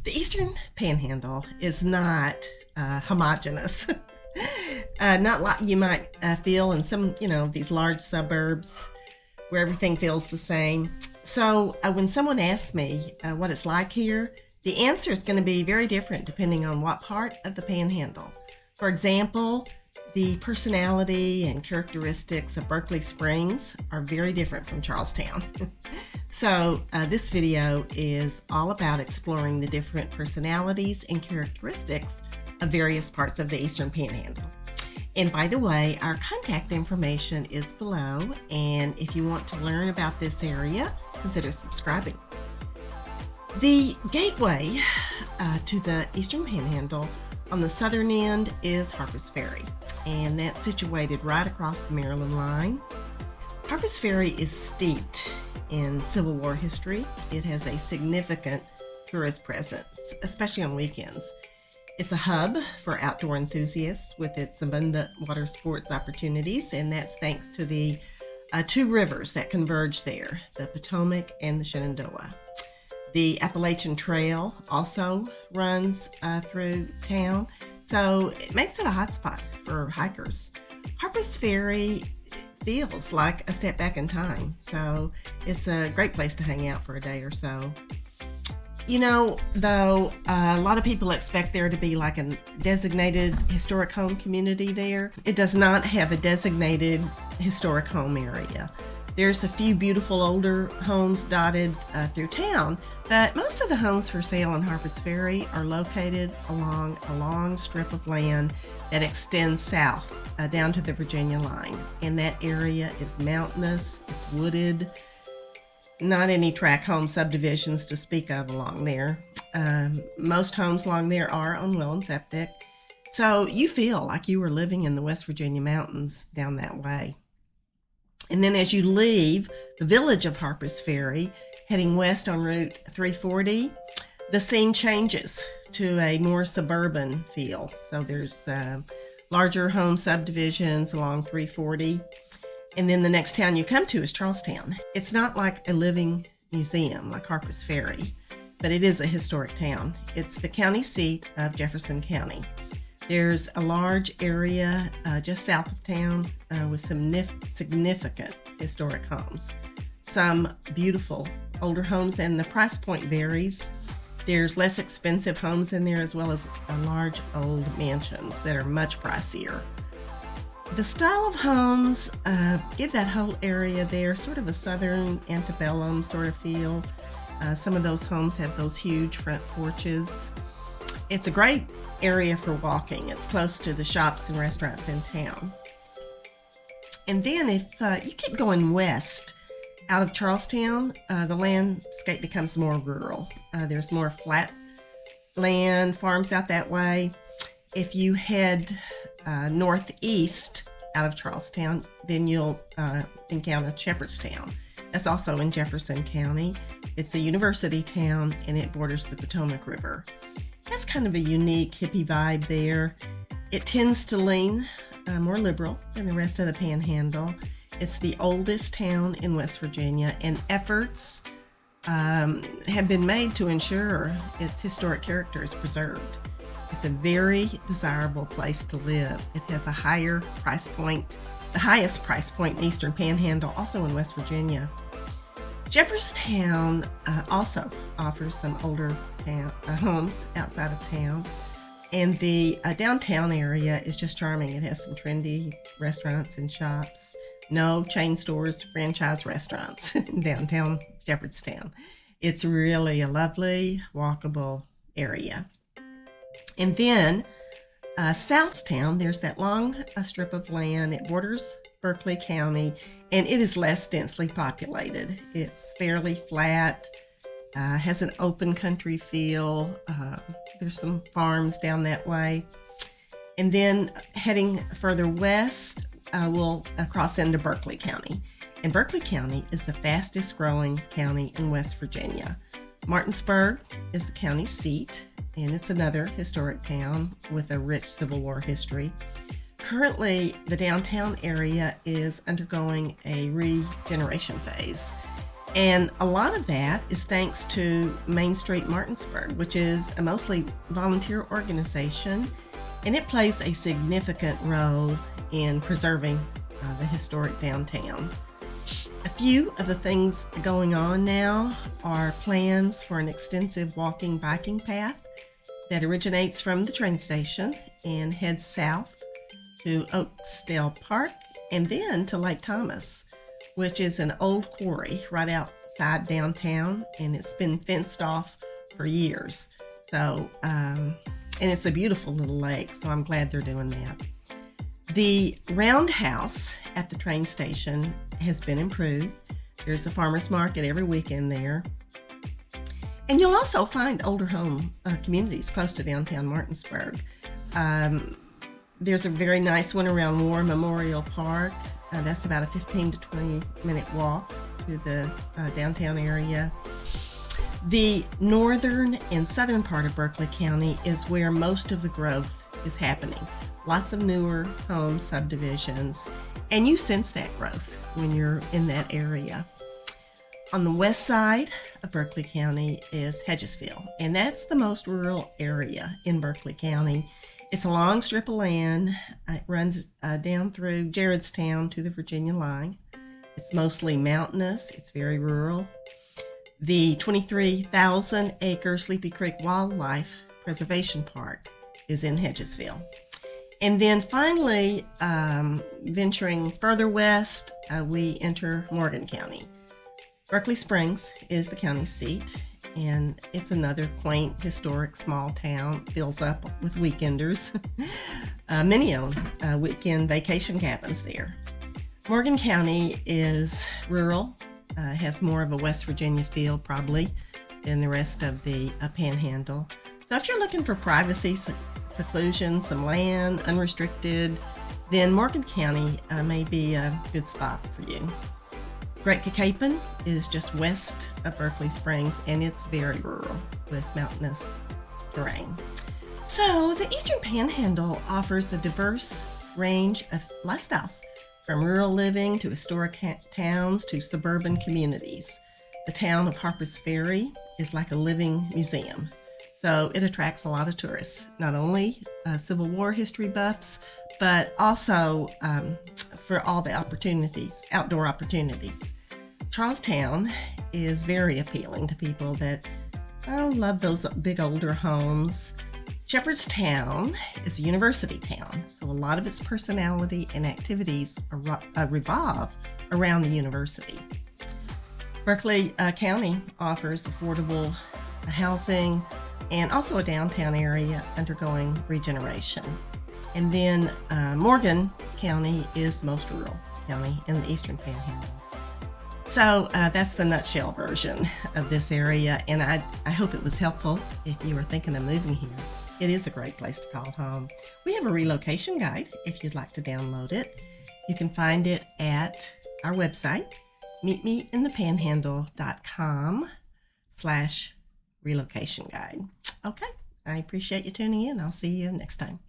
The Eastern Panhandle is not homogenous. Not like you might feel in some, these large suburbs where everything feels the same. So when someone asks me what it's like here, the answer is going to be very different depending on what part of the Panhandle. For example, the personality and characteristics of Berkeley Springs are very different from Charlestown. So this video is all about exploring the different personalities and characteristics of various parts of the Eastern Panhandle. And by the way, our contact information is below, and if you want to learn about this area, consider subscribing. The gateway to the Eastern Panhandle on the southern end is Harpers Ferry, and that's situated right across the Maryland line. Harpers Ferry is steeped in Civil War history. It has a significant tourist presence, especially on weekends. It's a hub for outdoor enthusiasts with its abundant water sports opportunities, and that's thanks to the two rivers that converge there, the Potomac and the Shenandoah. The Appalachian Trail also runs through town, so it makes it a hotspot for hikers. Harpers Ferry feels like a step back in time, so it's a great place to hang out for a day or so. Though a lot of people expect there to be like a designated historic home community there, it does not have a designated historic home area. There's a few beautiful older homes dotted through town, but most of the homes for sale on Harpers Ferry are located along a long strip of land that extends south down to the Virginia line. And that area is mountainous, it's wooded, not any tract home subdivisions to speak of along there. Most homes along there are on well and septic, so you feel like you were living in the West Virginia mountains down that way. And then as you leave the village of Harpers Ferry, heading west on Route 340, the scene changes to a more suburban feel. So there's larger home subdivisions along 340. And then the next town you come to is Charlestown. It's not like a living museum like Harpers Ferry, but it is a historic town. It's the county seat of Jefferson County. There's a large area just south of town with some significant historic homes. Some beautiful older homes, and the price point varies. There's less expensive homes in there, as well as large old mansions that are much pricier. The style of homes give that whole area there sort of a southern antebellum sort of feel. Some of those homes have those huge front porches. It's a great area for walking. It's close to the shops and restaurants in town. And then if you keep going west out of Charlestown, the landscape becomes more rural. There's more flat land, farms out that way. If you head northeast out of Charlestown, then you'll encounter Shepherdstown. That's also in Jefferson County. It's a university town, and it borders the Potomac River. That's kind of a unique hippie vibe there. It tends to lean more liberal than the rest of the Panhandle. It's the oldest town in West Virginia, and efforts have been made to ensure its historic character is preserved. It's a very desirable place to live. It has a higher price point, the highest price point in the Eastern Panhandle, also in West Virginia. Shepherdstown also offers some older homes outside of town, and the downtown area is just charming. It has some trendy restaurants and shops. No chain stores, franchise restaurants in downtown Shepherdstown. It's really a lovely, walkable area. And then Southtown, there's that long strip of land. It borders Berkeley County, and it is less densely populated. It's fairly flat, has an open country feel. There's some farms down that way. And then heading further west, we'll cross into Berkeley County. And Berkeley County is the fastest growing county in West Virginia. Martinsburg is the county seat, and it's another historic town with a rich Civil War history. Currently, the downtown area is undergoing a regeneration phase, And a lot of that is thanks to Main Street Martinsburg, which is a mostly volunteer organization, and it plays a significant role in preserving the historic downtown. A few of the things going on now are plans for an extensive walking biking path that originates from the train station and heads south to Oakdale Park and then to Lake Thomas, which is an old quarry right outside downtown, and it's been fenced off for years. So, and it's a beautiful little lake, so I'm glad they're doing that. The roundhouse at the train station has been improved. There's a farmer's market every weekend there. And you'll also find older home communities close to downtown Martinsburg. There's a very nice one around War Memorial Park. That's about a 15 to 20 minute walk to the downtown area. The northern and southern part of Berkeley County is where most of the growth is happening. Lots of newer home subdivisions, and you sense that growth when you're in that area. On the west side of Berkeley County is Hedgesville, and that's the most rural area in Berkeley County. It's a long strip of land. It runs down through Gerardstown to the Virginia line. It's mostly mountainous. It's very rural. The 23,000 acre Sleepy Creek Wildlife Preservation Park is in Hedgesville. And then finally, venturing further west, we enter Morgan County. Berkeley Springs is the county seat, and it's another quaint, historic small town. Fills up with weekenders. Many own weekend vacation cabins there. Morgan County is rural, has more of a West Virginia feel probably than the rest of the Panhandle. So if you're looking for privacy, seclusion, some land, unrestricted, then Morgan County may be a good spot for you. Great Cacapon is just west of Berkeley Springs, and it's very rural with mountainous terrain. So the Eastern Panhandle offers a diverse range of lifestyles, from rural living to historic towns to suburban communities. The town of Harpers Ferry is like a living museum. So it attracts a lot of tourists, not only Civil War history buffs, but also for all the opportunities, outdoor opportunities. Charlestown is very appealing to people that love those big older homes. Shepherdstown is a university town, so a lot of its personality and activities revolve around the university. Berkeley County offers affordable housing and also a downtown area undergoing regeneration. And then Morgan County is the most rural county in the Eastern Panhandle. So that's the nutshell version of this area, and I hope it was helpful if you were thinking of moving here. It is a great place to call home. We have a relocation guide if you'd like to download it. You can find it at our website, meetmeinthepanhandle.com/relocation guide. Okay, I appreciate you tuning in. I'll see you next time.